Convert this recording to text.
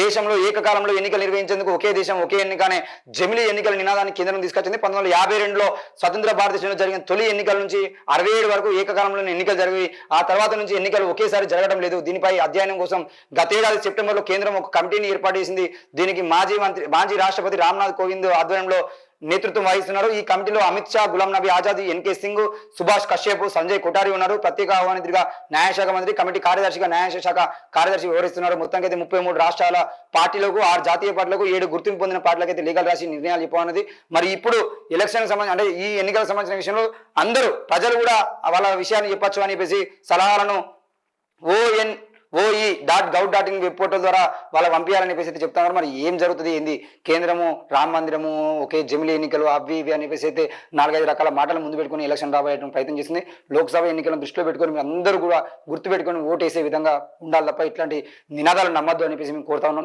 దేశంలో ఏకకాలంలో ఎన్నికలు నిర్వహించేందుకు ఒకే దేశం ఒకే ఎన్నిక అనే జమిలీ ఎన్నికల నినాదాన్ని కేంద్రం తీసుకొచ్చింది. 1952లో స్వతంత్ర భారతదేశంలో జరిగిన తొలి ఎన్నికల నుంచి 67 వరకు ఏకకాలంలో ఎన్నికలు జరిగి ఆ తర్వాత నుంచి ఎన్నికలు ఒకేసారి జరగడం లేదు. దీనిపై అధ్యయనం కోసం గతేడాది సెప్టెంబర్లో కేంద్రం ఒక కమిటీని ఏర్పాటు చేసింది. దీనికి మాజీ రాష్ట్రపతి రామ్నాథ్ కోవింద్ ఆధ్వర్యంలో నేతృత్వం వహిస్తున్నారు. ఈ కమిటీలో అమిత్ షా, గులాం నబీ ఆజాద్, ఎన్కే సింగ్, సుభాష్ కశ్యప్, సంజయ్ కొఠారి ఉన్నారు. ప్రత్యేక ఆహ్వానితుడిగా న్యాయశాఖ మంత్రి, కమిటీ కార్యదర్శిగా న్యాయశాఖ కార్యదర్శి వివరిస్తున్నారు. మొత్తానికి అయితే 33 రాష్ట్రాల పార్టీలకు, 6 జాతీయ పార్టీలకు, 7 గుర్తింపు పొందిన పార్టీలకు అయితే లీగల్ రాసి నిర్ణయాలు చెప్పనున్నది. మరి ఇప్పుడు ఎలక్షన్ సంబంధించి అంటే ఈ ఎన్నికలకు సంబంధించిన విషయంలో అందరూ ప్రజలు కూడా వాళ్ళ విషయాన్ని చెప్పొచ్చు అని చెప్పేసి సలహాలను OE.gov.in వెబ్ పోర్టల్ ద్వారా వాళ్ళ పంపించాలని చెప్పేసి అయితే చెప్తున్నారు. మరి ఏం జరుగుతుంది ఏంది, కేంద్రము రామ మందిరము ఒకే జమిలీ ఎన్నికలు అవి ఇవి అని చెప్పేసి అయితే 4-5 రకాల మాటలు ముందు పెట్టుకుని ఎలక్షన్ రాబోయే ప్రయత్నం చేసింది. లోక్సభ ఎన్నికలను దృష్టిలో పెట్టుకొని మీరు అందరూ కూడా గుర్తు పెట్టుకొని ఓటు వేసే విధంగా ఉండాలి తప్ప ఇట్లాంటి నినాదాలు నమ్మద్దు అని చెప్పేసి మేము కోరుతా ఉన్నాం.